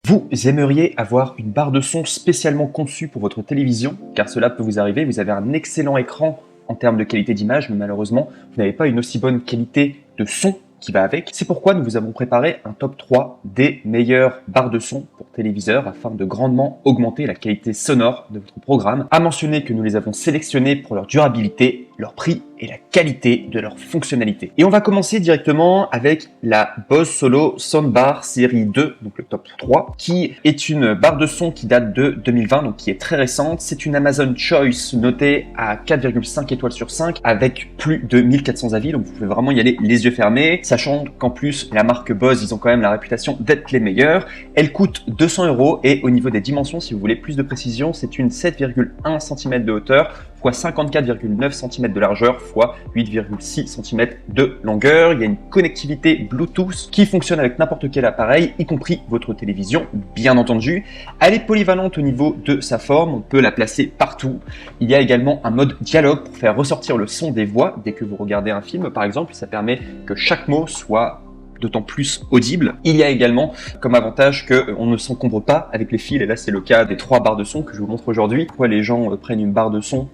Vous aimeriez avoir une barre de son spécialement conçue pour votre télévision, car cela peut vous arriver, vous avez un excellent écran en termes de qualité d'image, mais malheureusement, vous n'avez pas une aussi bonne qualité de son qui va avec. C'est pourquoi nous vous avons préparé un top 3 des meilleures barres de son pour téléviseurs afin de grandement augmenter la qualité sonore de votre programme. À mentionner que nous les avons sélectionnés pour leur durabilité, leur prix et la qualité de leur fonctionnalité. Et on va commencer directement avec la Bose Solo Soundbar série 2, donc le top 3, qui est une barre de son qui date de 2020, donc qui est très récente. C'est une Amazon Choice notée à 4,5 étoiles sur 5 avec plus de 1400 avis, donc vous pouvez vraiment y aller les yeux fermés, sachant qu'en plus la marque Bose, ils ont quand même la réputation d'être les meilleurs. Elle coûte 200 € et au niveau des dimensions, si vous voulez plus de précision, c'est une 7,1 cm de hauteur x 54,9 cm de largeur x 8,6 cm de longueur. Il y a une connectivité Bluetooth qui fonctionne avec n'importe quel appareil, y compris votre télévision, bien entendu. Elle est polyvalente au niveau de sa forme, on peut la placer partout. Il y a également un mode dialogue pour faire ressortir le son des voix dès que vous regardez un film, par exemple. Ça permet que chaque mot soit d'autant plus audible. Il y a également comme avantage qu'on ne s'encombre pas avec les fils, et là c'est le cas des 3 barres de son que je vous montre aujourd'hui. Pourquoi les gens prennent une barre de son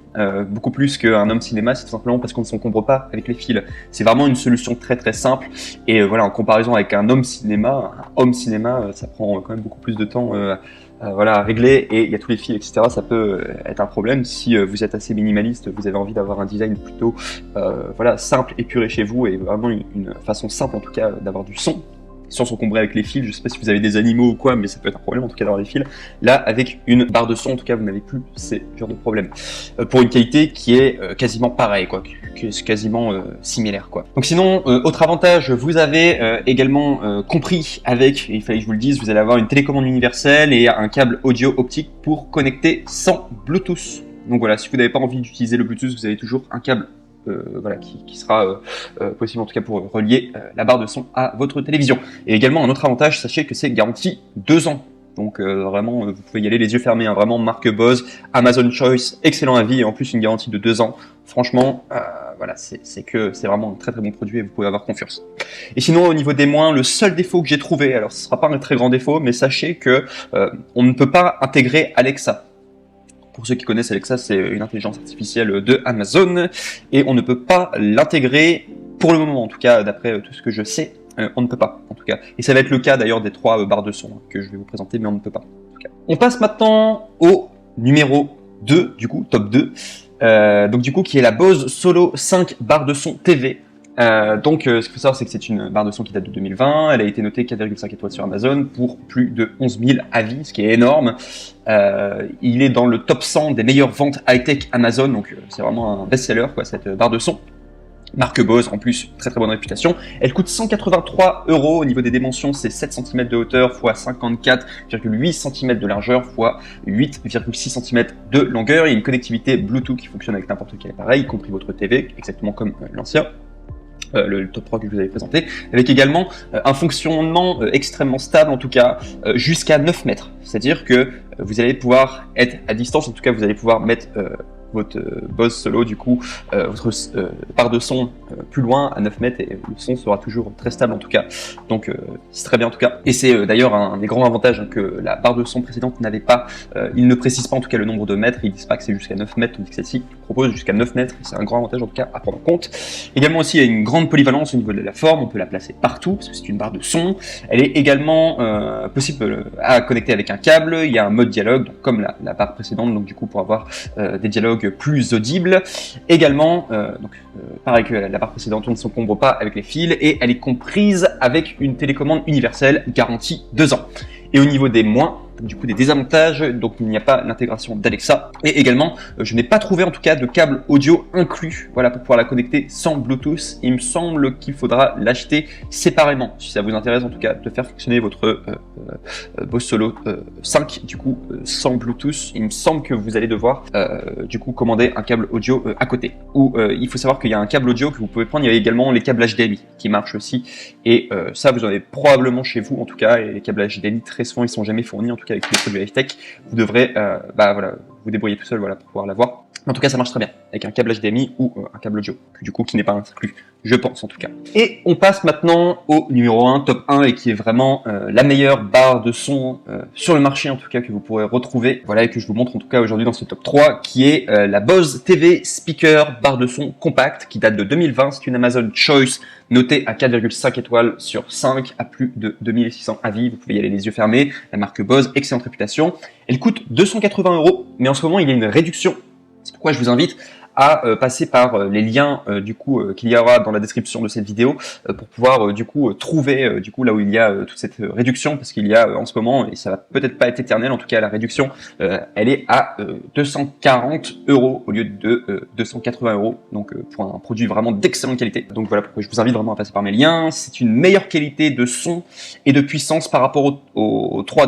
beaucoup plus qu'un home cinéma, c'est tout simplement parce qu'on ne s'encombre pas avec les fils. C'est vraiment une solution très simple, et voilà, en comparaison avec un home cinéma, ça prend quand même beaucoup plus de temps à régler, et il y a tous les fils, etc. Ça peut être un problème si vous êtes assez minimaliste, vous avez envie d'avoir un design plutôt simple, épuré chez vous, et vraiment une façon simple en tout cas d'avoir du son sans s'encombrer avec les fils. Je sais pas si vous avez des animaux ou quoi, mais ça peut être un problème en tout cas d'avoir les fils. Là, avec une barre de son, en tout cas, vous n'avez plus ces genres de problèmes. Pour une qualité qui est quasiment pareille, quoi, qui est quasiment similaire, quoi. Donc sinon, autre avantage, vous avez également compris avec, et il fallait que je vous le dise, vous allez avoir une télécommande universelle et un câble audio optique pour connecter sans Bluetooth. Donc voilà, si vous n'avez pas envie d'utiliser le Bluetooth, vous avez toujours un câble qui sera possible en tout cas pour relier la barre de son à votre télévision. Et également un autre avantage, sachez que c'est garanti 2 ans. Donc vraiment, vous pouvez y aller les yeux fermés, hein, vraiment marque Bose, Amazon Choice, excellent avis, et en plus une garantie de 2 ans. Franchement, c'est vraiment un très bon produit et vous pouvez avoir confiance. Et sinon, au niveau des moins, le seul défaut que j'ai trouvé, alors ce ne sera pas un très grand défaut, mais sachez que on ne peut pas intégrer Alexa. Pour ceux qui connaissent Alexa, c'est une intelligence artificielle de Amazon, et on ne peut pas l'intégrer pour le moment, en tout cas d'après tout ce que je sais, on ne peut pas en tout cas. Et ça va être le cas d'ailleurs des 3 barres de son que je vais vous présenter, mais on ne peut pas. En tout cas. On passe maintenant au numéro 2, du coup, top 2, qui est la Bose Solo 5 barre de son TV. Ce qu'il faut savoir, c'est que c'est une barre de son qui date de 2020. Elle a été notée 4,5 étoiles sur Amazon pour plus de 11 000 avis, ce qui est énorme. Il est dans le top 100 des meilleures ventes high-tech Amazon, donc c'est vraiment un best-seller, quoi, cette barre de son. Marque Bose, en plus, très bonne réputation. Elle coûte 183 € au niveau des dimensions, c'est 7 cm de hauteur x 54,8 cm de largeur x 8,6 cm de longueur. Il y a une connectivité Bluetooth qui fonctionne avec n'importe quel appareil, y compris votre TV, exactement comme l'ancien. Le top 3 que je vous avais présenté, avec également un fonctionnement extrêmement stable, en tout cas jusqu'à 9 mètres. C'est-à-dire que vous allez pouvoir être à distance, en tout cas vous allez pouvoir mettre votre Bose Solo, du coup, votre barre de son plus loin à 9 mètres, et le son sera toujours très stable en tout cas. Donc c'est très bien en tout cas. Et c'est d'ailleurs un des grands avantages, hein, que la barre de son précédente n'avait pas. Ils ne précisent pas en tout cas le nombre de mètres, ils disent pas que c'est jusqu'à 9 mètres, tandis que celle-ci propose jusqu'à 9 mètres. C'est un grand avantage en tout cas à prendre en compte. Également aussi, il y a une grande polyvalence au niveau de la forme, on peut la placer partout parce que c'est une barre de son. Elle est également possible à connecter avec un câble. Il y a un mode dialogue, donc, comme la barre précédente, donc du coup pour avoir des dialogues plus audibles. Également, pareil que la barre précédente, on ne s'encombre pas avec les fils, et elle est comprise avec une télécommande universelle garantie 2 ans. Et au niveau des moins, du coup des désavantages, donc il n'y a pas l'intégration d'Alexa, et également je n'ai pas trouvé en tout cas de câble audio inclus, voilà, pour pouvoir la connecter sans Bluetooth. Il me semble qu'il faudra l'acheter séparément, si ça vous intéresse en tout cas de faire fonctionner votre Bose Solo 5 du coup sans Bluetooth. Il me semble que vous allez devoir du coup commander un câble audio à côté, ou il faut savoir qu'il y a un câble audio que vous pouvez prendre. Il y a également les câbles HDMI qui marchent aussi, et ça vous en avez probablement chez vous en tout cas, et les câbles HDMI très souvent ils sont jamais fournis, en tout cas avec les produits high-tech. Vous devrez vous débrouiller tout seul, voilà, pour pouvoir l'avoir. Mais en tout cas, ça marche très bien avec un câble HDMI ou un câble audio, qui n'est pas inclus, je pense en tout cas. Et on passe maintenant au numéro 1, top 1, et qui est vraiment la meilleure barre de son sur le marché en tout cas que vous pourrez retrouver. Voilà, et que je vous montre en tout cas aujourd'hui dans ce top 3, qui est la Bose TV Speaker barre de son compacte qui date de 2020. C'est une Amazon Choice notée à 4,5 étoiles sur 5 à plus de 2600 avis. Vous pouvez y aller les yeux fermés. La marque Bose, excellente réputation. Elle coûte 280 €, mais en ce moment il y a une réduction. C'est pourquoi je vous invite à passer par les liens qu'il y aura dans la description de cette vidéo pour pouvoir trouver là où il y a toute cette réduction, parce qu'il y a en ce moment, et ça va peut-être pas être éternel, en tout cas la réduction elle est à 240 € au lieu de 280 €, donc pour un produit vraiment d'excellente qualité. Donc voilà pourquoi je vous invite vraiment à passer par mes liens. C'est une meilleure qualité de son et de puissance par rapport aux 3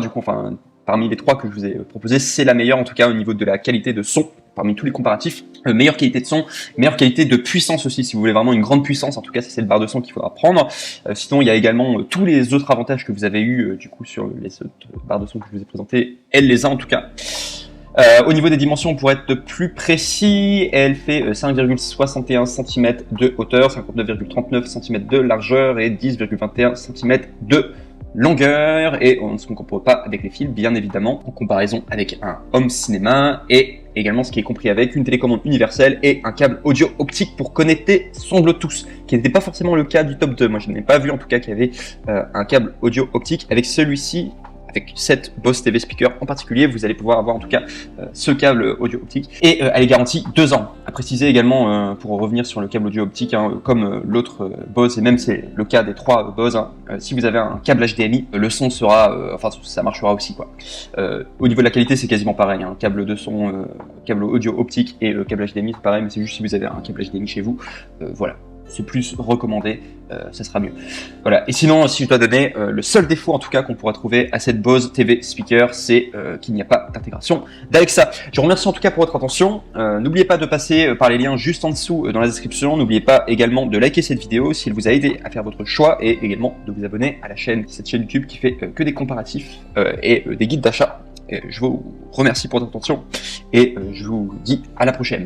parmi les 3 que je vous ai proposés, c'est la meilleure en tout cas au niveau de la qualité de son. Parmi tous les comparatifs, meilleure qualité de son, meilleure qualité de puissance aussi, si vous voulez vraiment une grande puissance, en tout cas c'est cette barre de son qu'il faudra prendre. Sinon il y a également tous les autres avantages que vous avez eu sur les autres barres de son que je vous ai présentées, elle les a en tout cas. Au niveau des dimensions, pour être plus précis, elle fait 5,61 cm de hauteur, 59,39 cm de largeur et 10,21 cm de longueur, et on ne se compare pas avec les fils bien évidemment en comparaison avec un home cinéma, et également ce qui est compris avec une télécommande universelle et un câble audio optique pour connecter son Bluetooth, qui n'était pas forcément le cas du top 2. Moi je n'ai pas vu en tout cas qu'il y avait un câble audio optique. Avec celui-ci, avec cette Bose TV Speaker en particulier, vous allez pouvoir avoir en tout cas ce câble audio optique, et elle est garantie 2 ans. À préciser également, pour revenir sur le câble audio optique, comme l'autre Bose, et même c'est le cas des 3 Bose, si vous avez un câble HDMI, le son sera, ça marchera aussi quoi. Au niveau de la qualité, c'est quasiment pareil, câble de son, câble audio optique et le câble HDMI c'est pareil, mais c'est juste si vous avez un câble HDMI chez vous, voilà. C'est plus recommandé, ça sera mieux. Voilà. Et sinon, si je dois donner le seul défaut en tout cas qu'on pourra trouver à cette Bose TV Speaker, c'est qu'il n'y a pas d'intégration d'Alexa. Je vous remercie en tout cas pour votre attention. N'oubliez pas de passer par les liens juste en dessous dans la description. N'oubliez pas également de liker cette vidéo si elle vous a aidé à faire votre choix, et également de vous abonner à la chaîne, cette chaîne YouTube qui fait que des comparatifs et des guides d'achat. Je vous remercie pour votre attention et je vous dis à la prochaine.